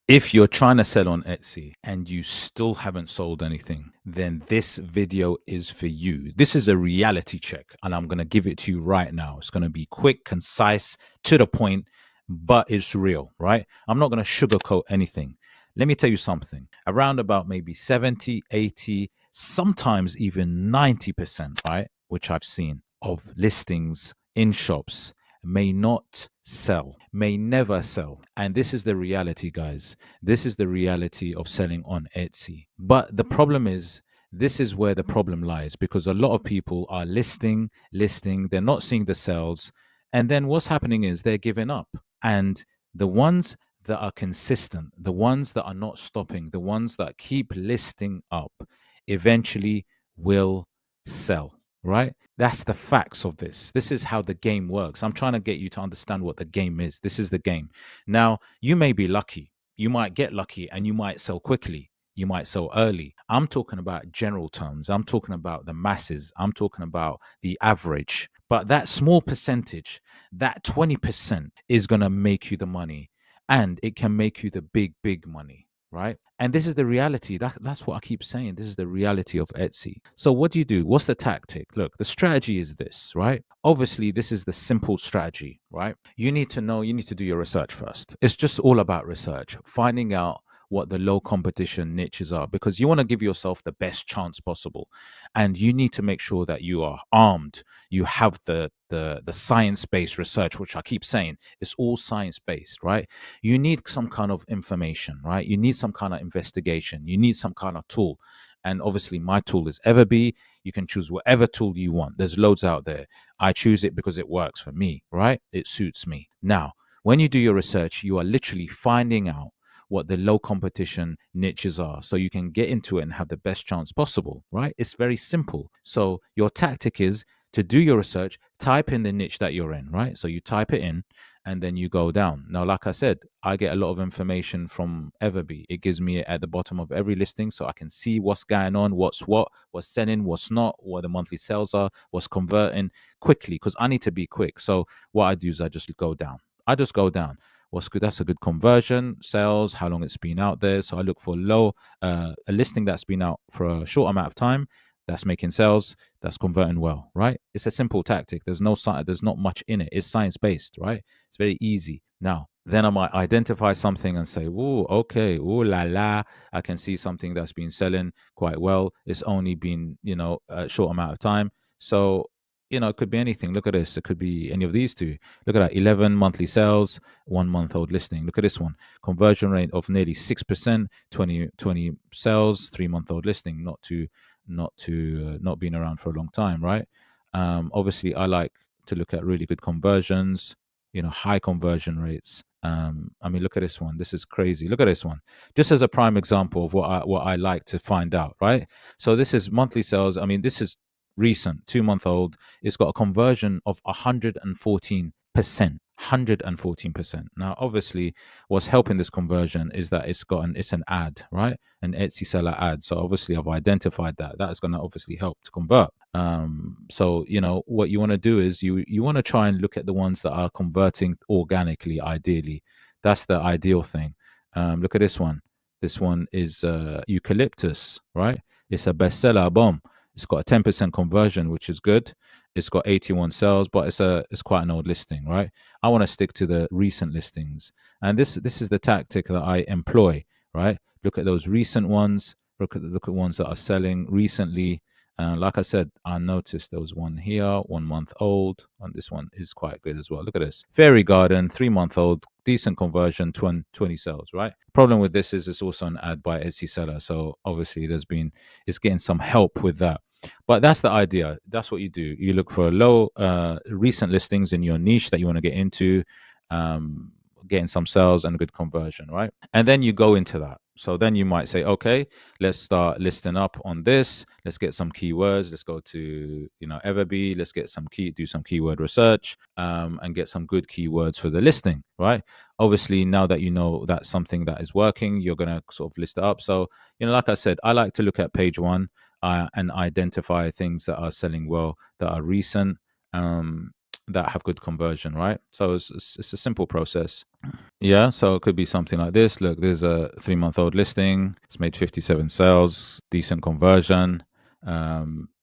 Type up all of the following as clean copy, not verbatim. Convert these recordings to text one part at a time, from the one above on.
If you're trying to sell on Etsy and you still haven't sold anything, then this video is for you. This is a reality check, and I'm going to give it to you right now. It's going to be quick, concise, to the point, but it's real, right? I'm not going to sugarcoat anything. Let me tell you something. Around about maybe 70, 80, sometimes even 90%, right? Which I've seen of listings in shops may not sell, may never sell. And this is the reality, guys. This is the reality of selling on Etsy. But the problem is, this is where the problem lies, because a lot of people are listing, they're not seeing the sales. And then what's happening is they're giving up. And the ones that are consistent, the ones that are not stopping, the ones that keep listing up, eventually will sell, right? That's the facts of this. This is how the game works. I'm trying to get you to understand what the game is. This is the game. Now, you may be lucky. You might get lucky and you might sell quickly. You might sell early. I'm talking about general terms. I'm talking about the masses. I'm talking about the average. But that small percentage, that 20% is going to make you the money, and it can make you the big, big money, right? And this is the reality. That's what I keep saying. This is the reality of Etsy. So what do you do? What's the tactic? Look, the strategy is this, right? Obviously, this is the simple strategy, right? You need to know, you need to do your research first. It's just all about research, finding out what the low competition niches are, because you want to give yourself the best chance possible. And you need to make sure that you are armed. You have the science-based research, which I keep saying, it's all science-based, right? You need some kind of information, right? You need some kind of investigation. You need some kind of tool. And obviously, my tool is EverBee. You can choose whatever tool you want. There's loads out there. I choose it because it works for me, right? It suits me. Now, when you do your research, you are literally finding out what the low competition niches are, so you can get into it and have the best chance possible, right? It's very simple. So your tactic is to do your research, type in the niche that you're in, right? So you type it in and then you go down. Now, like I said, I get a lot of information from EverBee. It gives me at the bottom of every listing, so I can see what's going on, what's selling, what's not, what the monthly sales are, what's converting quickly, because I need to be quick. So what I do is I just go down. What's good? That's a good conversion, sales, how long it's been out there. So I look for a listing that's been out for a short amount of time, that's making sales, that's converting well, right? It's a simple tactic. There's not much in it. It's science based, right? It's very easy. Now, then I might identify something and say, "Oh, okay, oh la la, I can see something that's been selling quite well. It's only been, a short amount of time." So, it could be anything. Look at this. It could be any of these two. Look at that, 11 monthly sales, 1 month old listing. Look at this one, conversion rate of nearly 6%, 20 sales, 3 month old listing. Not been around for a long time, right? Obviously, I like to look at really good conversions, high conversion rates. I mean, look at this one. This is crazy. Look at this one. Just as a prime example of what I like to find out, right? So this is monthly sales. I mean, this is recent, 2 month old. It's got a conversion of 114%. 114%. Now, obviously, what's helping this conversion is that it's an ad, right? An Etsy seller ad. So obviously, I've identified that is going to obviously help to convert. So what you want to do is you want to try and look at the ones that are converting organically. Ideally, that's the ideal thing. Look at this one. This one is eucalyptus, right? It's a bestseller. Boom. It's got a 10% conversion, which is good. It's got 81 sales, but it's quite an old listing, right? I want to stick to the recent listings, and this is the tactic that I employ, right? Look at those recent ones. Look at ones that are selling recently. Like I said, I noticed there was one here, 1 month old, and this one is quite good as well. Look at this. Fairy Garden, 3 month old, decent conversion, 20 sales, right? Problem with this is it's also an ad by Etsy seller. So obviously it's getting some help with that. But that's the idea. That's what you do. You look for low recent listings in your niche that you want to get into, getting some sales and a good conversion, right? And then you go into that. So then you might say, okay, let's start listing up on this. Let's get some keywords. Let's go to, EverBee. Let's get do some keyword research, and get some good keywords for the listing, right? Obviously, now that you know that's something that is working, you're going to sort of list it up. So, like I said, I like to look at page one, and identify things that are selling well, that are recent. that have good conversion, right? So it's a simple process. Yeah, so it could be something like this. Look, there's a 3-month-old listing. It's made 57 sales, decent conversion.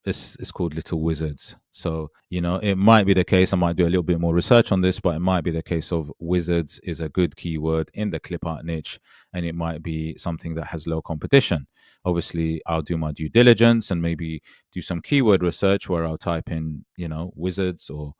It's called Little Wizards. So, it might be the case. I might do a little bit more research on this, but it might be the case of wizards is a good keyword in the clip art niche, and it might be something that has low competition. Obviously, I'll do my due diligence and maybe do some keyword research where I'll type in, wizards or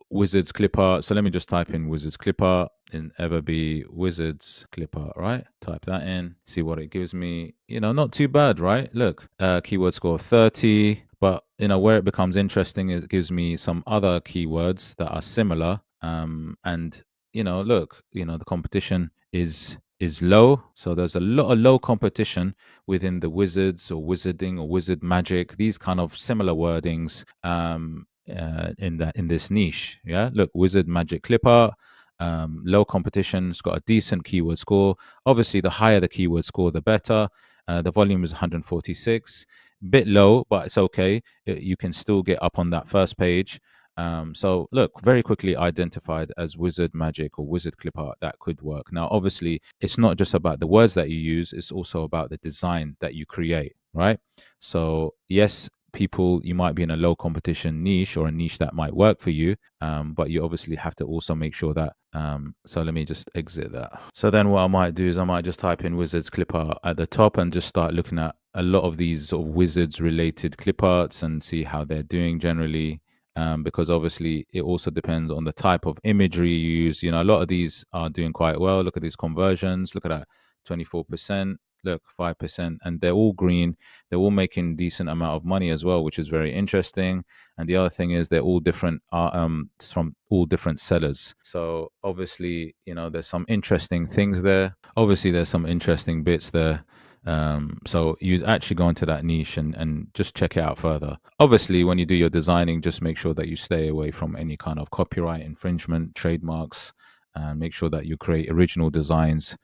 wizards clip art. So let me just type in wizards clip art in EverBee wizards clip art, right? Type that in, see what it gives me. Not too bad, right? Look, keyword score of 30. But where it becomes interesting is it gives me some other keywords that are similar. And look, the competition is low. So there's a lot of low competition within the wizards or wizarding or wizard magic, these kind of similar wordings in this niche. Yeah, look, wizard magic clip art, low competition. It's got a decent keyword score. Obviously, the higher the keyword score, the better. The volume is 146, bit low, but it's okay. You can still get up on that first page. So look, very quickly identified as wizard magic or wizard clip art. That could work. Now, obviously, it's not just about the words that you use, it's also about the design that you create, right? So yes, you might be in a low competition niche or a niche that might work for you, but you obviously have to also make sure that so let me just exit that. So then what I might do is I might just type in wizards clip art at the top and just start looking at a lot of these sort of wizards related clip arts and see how they're doing generally. Because obviously it also depends on the type of imagery you use. A lot of these are doing quite well. Look at these conversions. Look at that, 24%. Look, 5%, and they're all green. They're all making decent amount of money as well, which is very interesting. And the other thing is they're all different, from all different sellers. So obviously, there's some interesting things there. Obviously, there's some interesting bits there. So you actually go into that niche and just check it out further. Obviously, when you do your designing, just make sure that you stay away from any kind of copyright infringement, trademarks, and make sure that you create original designs,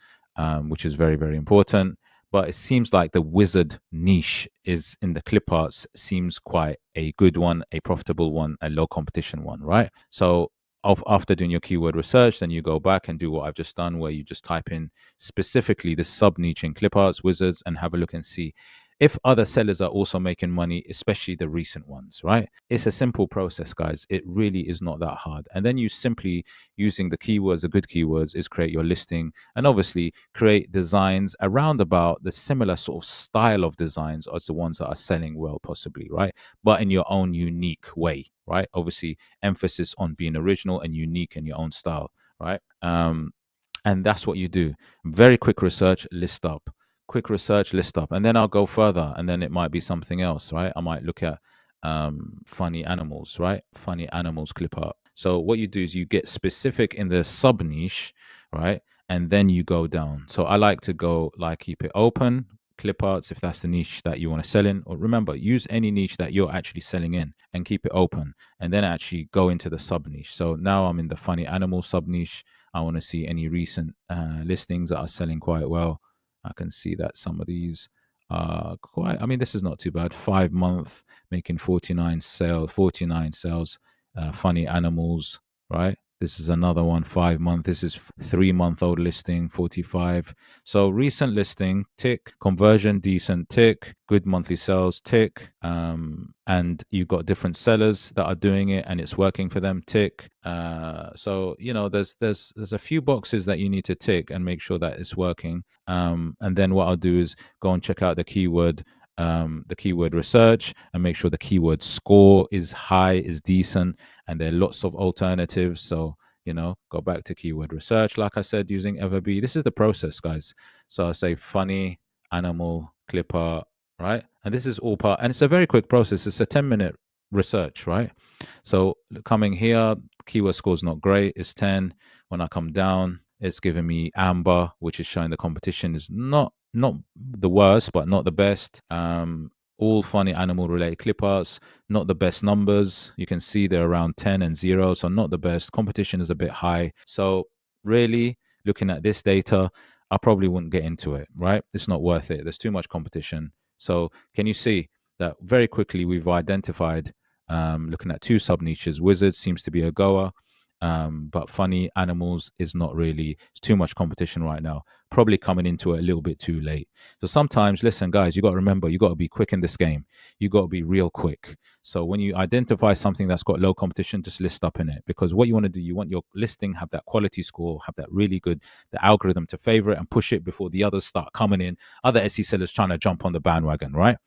which is very, very important. But it seems like the wizard niche is in the clip arts seems quite a good one, a profitable one, a low competition one, right? So after doing your keyword research, then you go back and do what I've just done, where you just type in specifically the sub niche in clip arts, wizards, and have a look and see if other sellers are also making money, especially the recent ones, right? It's a simple process, guys. It really is not that hard. And then you simply using the keywords, the good keywords, is create your listing and obviously create designs around about the similar sort of style of designs as the ones that are selling well, possibly, right? But in your own unique way, right? Obviously, emphasis on being original and unique in your own style, right? And that's what you do. Very quick research, list up. Quick research, list up. And then I'll go further. And then it might be something else, right? I might look at funny animals, right? Funny animals clip art. So what you do is you get specific in the sub niche, right? And then you go down. So I like to go like keep it open, clip arts, if that's the niche that you want to sell in. Or remember, use any niche that you're actually selling in and keep it open. And then actually go into the sub niche. So now I'm in the funny animal sub niche. I want to see any recent listings that are selling quite well. I can see that some of these are quite, I mean, this is not too bad. 5 month making 49 sales, funny animals, right? This is another one, 5 month. This is 3-month-old listing, 45. So recent listing, tick. Conversion, decent, tick. Good monthly sales, tick. And you've got different sellers that are doing it and it's working for them, tick. So there's a few boxes that you need to tick and make sure that it's working. And then what I'll do is go and check out the keyword research and make sure the keyword score is high, is decent, and there are lots of alternatives. So go back to keyword research, like I said, using EverBee. This is the process, guys. So I say funny animal clip art, right? And this is all part, and it's a very quick process. It's a 10-minute research, right? So coming here, keyword score is not great, it's 10. When I come down, it's giving me amber, which is showing the competition is not the worst, but not the best. All funny animal related clip arts, not the best numbers. You can see they're around 10 and 0, so not the best. Competition is a bit high. So really, looking at this data, I probably wouldn't get into it, right? It's not worth it. There's too much competition. So can you see that very quickly we've identified Looking at two sub niches. Wizards seems to be a goer. But funny animals is not really. It's too much competition right now. Probably coming into it a little bit too late. So sometimes, listen, guys, you got to remember, you got to be quick in this game. You got to be real quick. So when you identify something that's got low competition, just list up in it, because what you want to do, you want your listing have that quality score, have that really good, the algorithm to favor it and push it before the others start coming in. Other Etsy sellers trying to jump on the bandwagon, right?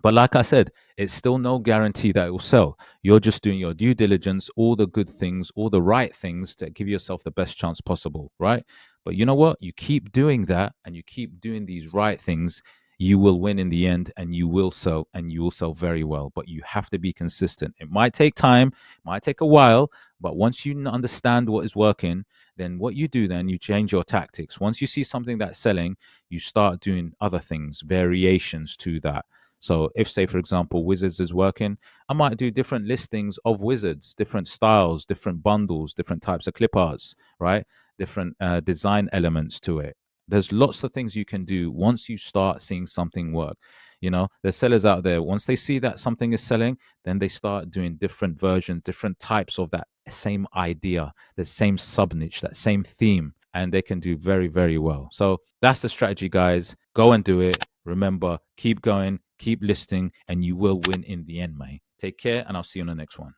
But like I said, it's still no guarantee that it will sell. You're just doing your due diligence, all the good things, all the right things to give yourself the best chance possible, right? But you know what? You keep doing that and you keep doing these right things, you will win in the end, and you will sell, and you will sell very well. But you have to be consistent. It might take time, might take a while, but once you understand what is working, then what you do, then you change your tactics. Once you see something that's selling, you start doing other things, variations to that. So if, say, for example, Wizards is working, I might do different listings of Wizards, different styles, different bundles, different types of clip arts, right? Different design elements to it. There's lots of things you can do once you start seeing something work. You know, there's sellers out there, once they see that something is selling, then they start doing different versions, different types of that same idea, the same sub niche, that same theme, and they can do very, very well. So that's the strategy, guys. Go and do it. Remember, keep going, keep listing, and you will win in the end, mate. Take care, and I'll see you on the next one.